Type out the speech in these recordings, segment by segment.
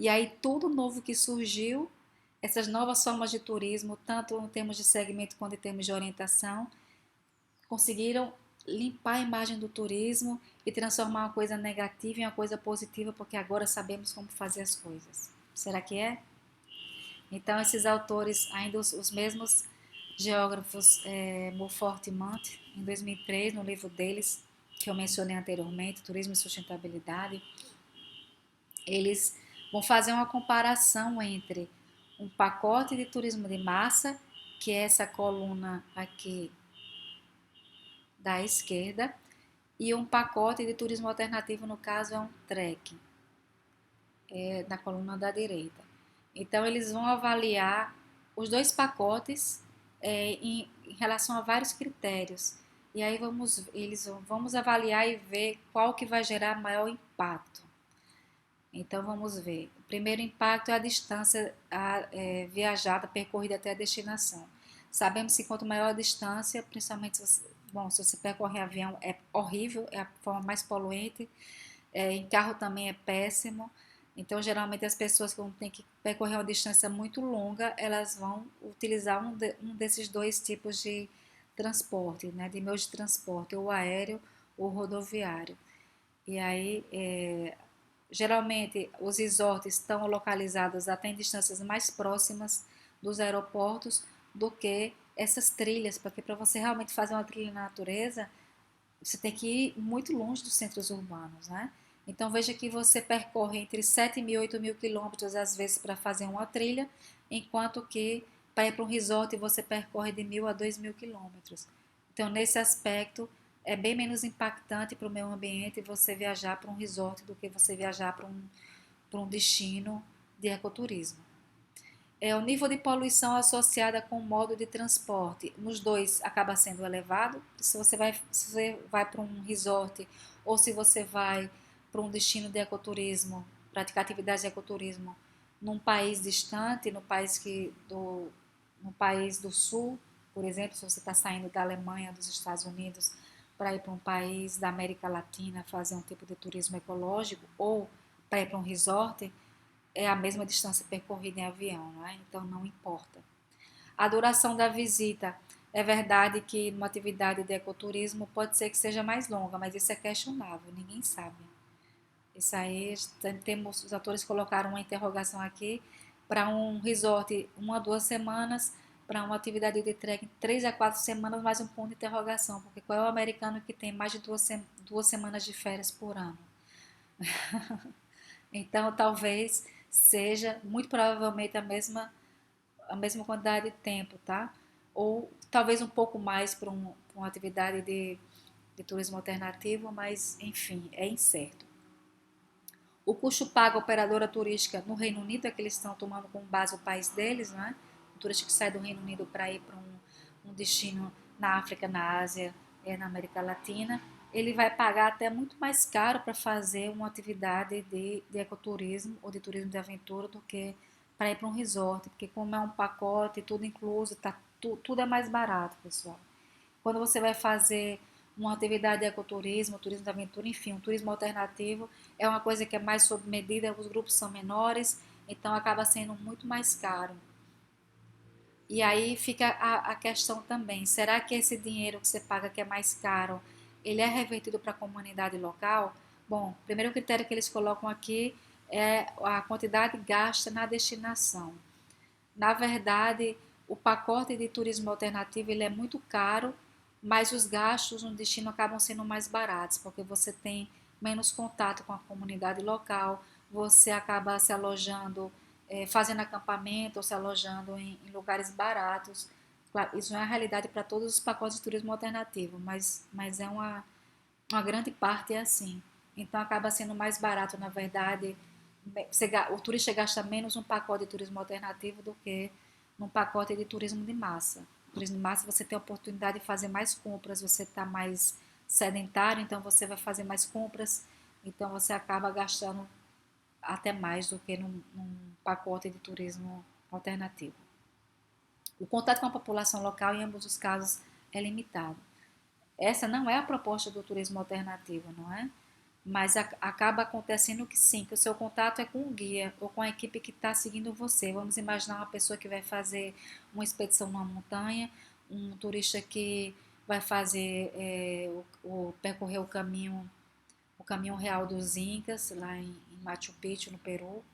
E aí tudo novo que surgiu, essas novas formas de turismo, tanto em termos de segmento quanto em termos de orientação, conseguiram limpar a imagem do turismo e transformar uma coisa negativa em uma coisa positiva, porque agora sabemos como fazer as coisas. Será que é? Então, esses autores, ainda os mesmos geógrafos, Beaufort e Mant, em 2003, no livro deles, que eu mencionei anteriormente, Turismo e Sustentabilidade, eles vão fazer uma comparação entre um pacote de turismo de massa, que é essa coluna aqui da esquerda, e um pacote de turismo alternativo, no caso é um trek, na coluna da direita. Então, eles vão avaliar os dois pacotes em relação a vários critérios. E aí vamos avaliar e ver qual que vai gerar maior impacto. Então, vamos ver. O primeiro impacto é a distância viajada, percorrida até a destinação. Sabemos que quanto maior a distância, principalmente se você percorre em avião, é horrível, é a forma mais poluente. Em carro também é péssimo. Então, geralmente, as pessoas, quando têm que percorrer uma distância muito longa, elas vão utilizar um desses dois tipos de transporte, né, de meio de transporte, ou aéreo ou rodoviário. E aí, geralmente, os resorts estão localizados até em distâncias mais próximas dos aeroportos do que essas trilhas, porque para você realmente fazer uma trilha na natureza, você tem que ir muito longe dos centros urbanos, né? Então veja que você percorre entre 7.000 e 8.000 quilômetros às vezes para fazer uma trilha, enquanto que para ir para um resort você percorre de 1.000 a 2.000 quilômetros. Então nesse aspecto é bem menos impactante para o meio ambiente você viajar para um resort do que você viajar para um destino de ecoturismo. O nível de poluição associada com o modo de transporte, nos dois acaba sendo elevado. Se você vai para um resort ou se você vai para um destino de ecoturismo, praticar atividades de ecoturismo num país distante, no país do sul, por exemplo, se você está saindo da Alemanha, dos Estados Unidos, para ir para um país da América Latina fazer um tipo de turismo ecológico ou para ir para um resort, é a mesma distância percorrida em avião, não é? Então não importa. A duração da visita, é verdade que numa atividade de ecoturismo pode ser que seja mais longa, mas isso é questionável, ninguém sabe. Isso aí, os atores colocaram uma interrogação aqui para um resort 1 a 2 semanas, para uma atividade de trekking 3 a 4 semanas, mais um ponto de interrogação, porque qual é o americano que tem mais de 2 semanas de férias por ano? Então, talvez seja muito provavelmente a mesma quantidade de tempo, tá? Ou talvez um pouco mais para uma atividade de turismo alternativo, mas enfim, é incerto. O custo pago à operadora turística no Reino Unido é que eles estão tomando como base o país deles, né? O turista que sai do Reino Unido para ir para um destino na África, na Ásia, na América Latina, ele vai pagar até muito mais caro para fazer uma atividade de ecoturismo ou de turismo de aventura do que para ir para um resort, porque como é um pacote, tudo incluso, tudo é mais barato, pessoal. Quando você vai fazer uma atividade de ecoturismo, turismo de aventura, enfim, um turismo alternativo, é uma coisa que é mais sob medida, os grupos são menores, então acaba sendo muito mais caro. E aí fica a questão também, será que esse dinheiro que você paga que é mais caro, ele é revertido para a comunidade local? Bom, o primeiro critério que eles colocam aqui é a quantidade gasta na destinação. Na verdade, o pacote de turismo alternativo ele é muito caro, mas os gastos no destino acabam sendo mais baratos, porque você tem menos contato com a comunidade local, você acaba se alojando, fazendo acampamento ou se alojando em lugares baratos. Claro, isso não é a realidade para todos os pacotes de turismo alternativo, mas é uma grande parte é assim. Então acaba sendo mais barato, na verdade, o turista gasta menos num pacote de turismo alternativo do que num pacote de turismo de massa. Turismo de massa você tem a oportunidade de fazer mais compras, você está mais sedentário, então você vai fazer mais compras, então você acaba gastando até mais do que num pacote de turismo alternativo. O contato com a população local, em ambos os casos, é limitado. Essa não é a proposta do turismo alternativo, não é? Mas acaba acontecendo que sim, que o seu contato é com o guia ou com a equipe que está seguindo você. Vamos imaginar uma pessoa que vai fazer uma expedição numa montanha, um turista que vai fazer percorrer o caminho real dos Incas lá em Machu Picchu, no Peru.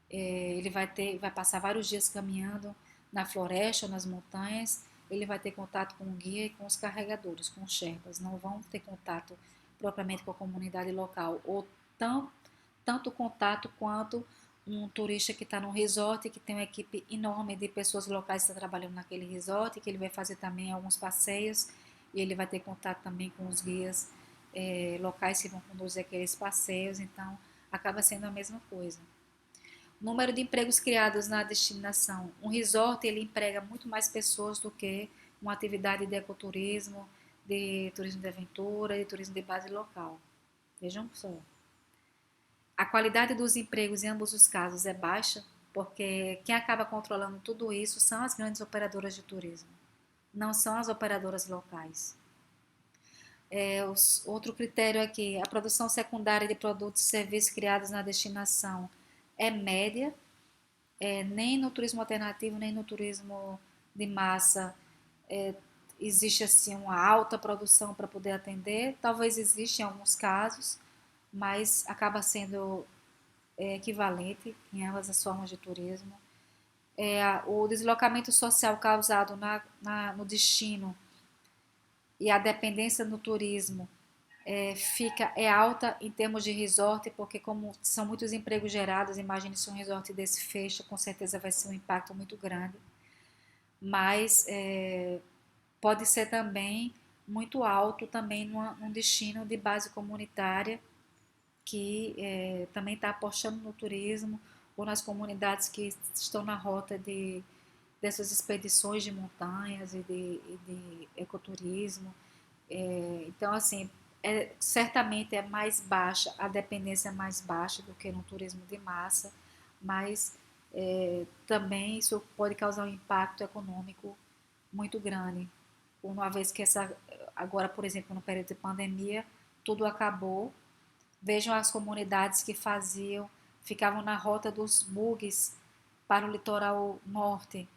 Ele vai passar vários dias caminhando na floresta, nas montanhas. Ele vai ter contato com o guia e com os carregadores, com os Sherpas. Não vão ter contato propriamente com a comunidade local, ou tanto contato quanto um turista que está num resort, que tem uma equipe enorme de pessoas locais que estão trabalhando naquele resort, que ele vai fazer também alguns passeios, e ele vai ter contato também com os guias locais que vão conduzir aqueles passeios. Então acaba sendo a mesma coisa. Número de empregos criados na destinação. Um resort ele emprega muito mais pessoas do que uma atividade de ecoturismo, de turismo de aventura, de turismo de base local. Vejam só. A qualidade dos empregos em ambos os casos é baixa, porque quem acaba controlando tudo isso são as grandes operadoras de turismo, não são as operadoras locais. Outro critério aqui, a produção secundária de produtos e serviços criados na destinação é média, nem no turismo alternativo, nem no turismo de massa existe assim uma alta produção para poder atender. Talvez exista em alguns casos, mas acaba sendo equivalente em ambas as formas de turismo. O deslocamento social causado no destino e a dependência no turismo é alta em termos de resort, porque como são muitos empregos gerados, imagine se um resort desse fecha, com certeza vai ser um impacto muito grande. Mas pode ser também muito alto também num destino de base comunitária que também está apostando no turismo ou nas comunidades que estão na rota dessas expedições de montanhas e de ecoturismo. Então, assim, certamente é mais baixa, a dependência é mais baixa do que no turismo de massa, mas também isso pode causar um impacto econômico muito grande. Uma vez que agora, por exemplo, no período de pandemia, tudo acabou. Vejam as comunidades que ficavam na rota dos bugs para o litoral norte.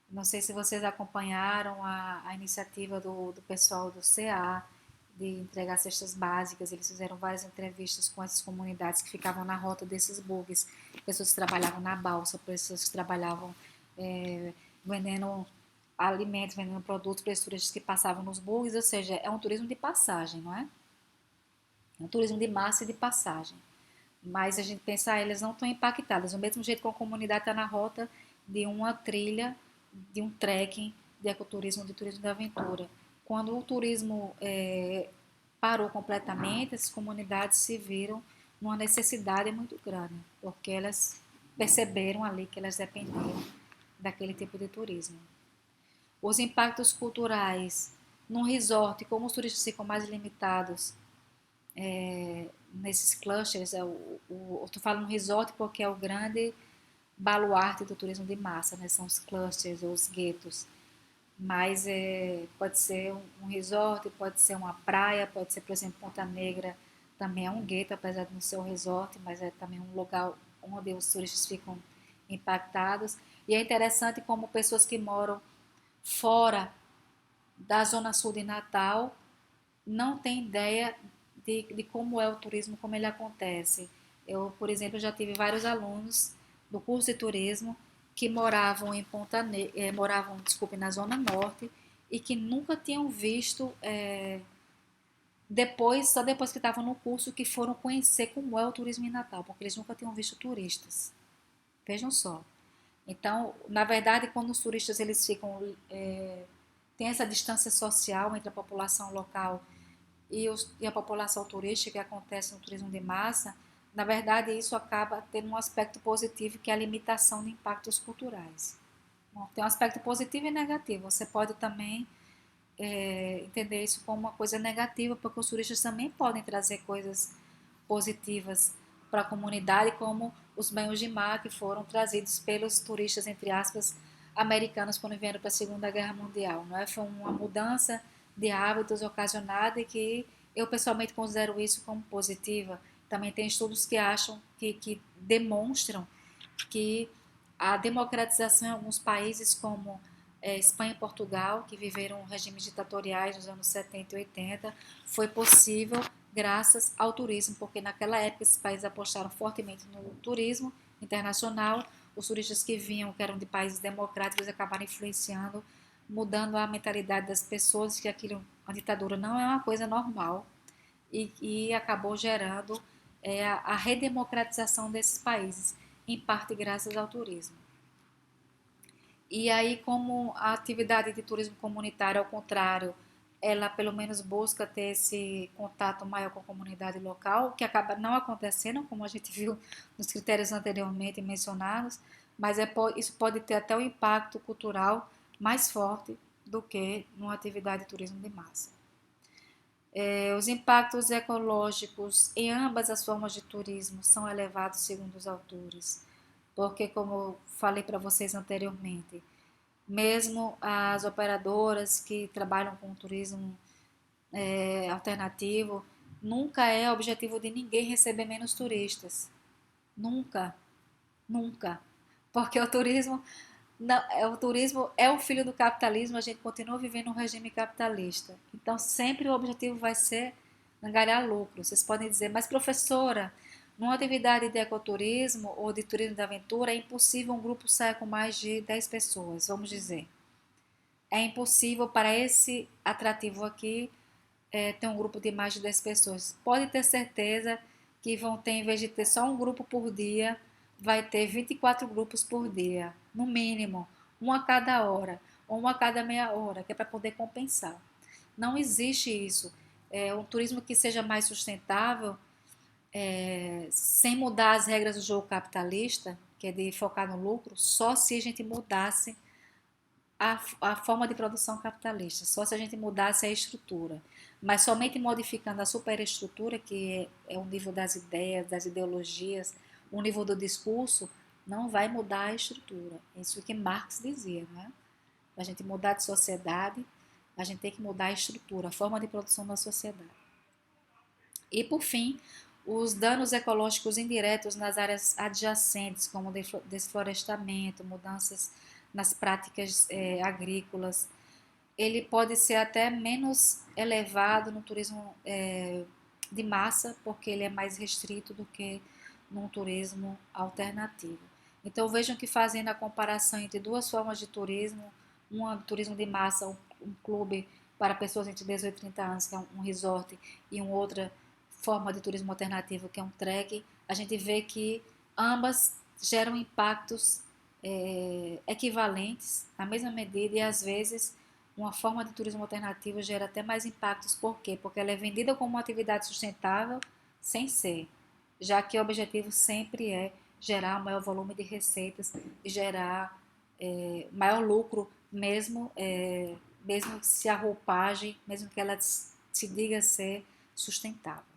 Não sei se vocês acompanharam a iniciativa do pessoal do CA de entregar cestas básicas. Eles fizeram várias entrevistas com essas comunidades que ficavam na rota desses bugs. Pessoas que trabalhavam na balsa, pessoas que trabalhavam vendendo alimentos, vendendo produtos para os turistas que passavam nos bugs. Ou seja, é um turismo de passagem, não é? É um turismo de massa e de passagem. Mas a gente pensa, elas não estão impactadas. Do mesmo jeito que a comunidade está na rota de uma trilha, de um trekking, de ecoturismo, de turismo de aventura. Quando o turismo parou completamente, as comunidades se viram numa necessidade muito grande, porque elas perceberam ali que elas dependiam daquele tipo de turismo. Os impactos culturais. Num resort, como os turistas ficam mais limitados, nesses clusters, eu estou falando resort porque é o grande baluarte do turismo de massa, né? São os clusters ou os guetos. Mas pode ser um resort, pode ser uma praia, pode ser, por exemplo, Ponta Negra, também é um gueto, apesar de não ser um resort, mas é também um lugar onde os turistas ficam impactados. E é interessante como pessoas que moram fora da zona sul de Natal não têm ideia de como é o turismo, como ele acontece. Eu, por exemplo, já tive vários alunos do curso de turismo que moravam em moravam, desculpe, na zona norte e que nunca tinham visto só depois que estavam no curso que foram conhecer como é o turismo em Natal, porque eles nunca tinham visto turistas. Vejam só. Então, na verdade, quando os turistas eles ficam tem essa distância social entre a população local e a população turística que acontece no turismo de massa, na verdade isso acaba tendo um aspecto positivo que é a limitação de impactos culturais. Bom, tem um aspecto positivo e negativo. Você pode também entender isso como uma coisa negativa, porque os turistas também podem trazer coisas positivas para a comunidade, como os banhos de mar que foram trazidos pelos turistas, entre aspas, americanos quando vieram para a Segunda Guerra Mundial. Não é? Foi uma mudança de hábitos ocasionada e que Eu pessoalmente considero isso como positiva. Também tem estudos que acham, que demonstram que a democratização em alguns países como Espanha e Portugal, que viveram regimes ditatoriais nos anos 70 e 80, foi possível graças ao turismo, porque naquela época esses países apostaram fortemente no turismo internacional. Os turistas que vinham, que eram de países democráticos, acabaram influenciando, mudando a mentalidade das pessoas, que aquilo, a ditadura não é uma coisa normal, e acabou gerando a redemocratização desses países, em parte graças ao turismo. E aí, como a atividade de turismo comunitário, ao contrário, ela pelo menos busca ter esse contato maior com a comunidade local, que acaba não acontecendo, como a gente viu nos critérios anteriormente mencionados, mas isso pode ter até um impacto cultural mais forte do que numa atividade de turismo de massa. Os impactos ecológicos em ambas as formas de turismo são elevados, segundo os autores, porque, como eu falei para vocês anteriormente, mesmo as operadoras que trabalham com turismo alternativo, nunca é objetivo de ninguém receber menos turistas. Nunca, nunca. Porque o turismo é o filho do capitalismo, a gente continua vivendo um regime capitalista. Então, sempre o objetivo vai ser angariar lucro. Vocês podem dizer, mas professora, numa atividade de ecoturismo ou de turismo de aventura, é impossível um grupo sair com mais de 10 pessoas, vamos dizer. É impossível para esse atrativo aqui ter um grupo de mais de 10 pessoas. Pode ter certeza que vão ter, em vez de ter só um grupo por dia, vai ter 24 grupos por dia, no mínimo, um a cada hora, ou um a cada meia hora, que é para poder compensar. Não existe isso. Um turismo que seja mais sustentável, sem mudar as regras do jogo capitalista, que é de focar no lucro, só se a gente mudasse a forma de produção capitalista, só se a gente mudasse a estrutura. Mas somente modificando a superestrutura, que é o nível das ideias, das ideologias, o nível do discurso, não vai mudar a estrutura. É isso que Marx dizia, né? Para a gente mudar de sociedade, a gente tem que mudar a estrutura, a forma de produção da sociedade. E, por fim, os danos ecológicos indiretos nas áreas adjacentes, como desflorestamento, mudanças nas práticas agrícolas, ele pode ser até menos elevado no turismo de massa, porque ele é mais restrito do que num turismo alternativo. Então vejam que, fazendo a comparação entre duas formas de turismo, uma turismo de massa, um clube para pessoas entre 18 e 30 anos, que é um resort, e uma outra forma de turismo alternativo, que é um trek, a gente vê que ambas geram impactos equivalentes, na mesma medida, e às vezes uma forma de turismo alternativo gera até mais impactos. Por quê? Porque ela é vendida como uma atividade sustentável sem ser, já que o objetivo sempre é gerar um maior volume de receitas e gerar maior lucro, mesmo se a roupagem, mesmo que ela se diga ser sustentável.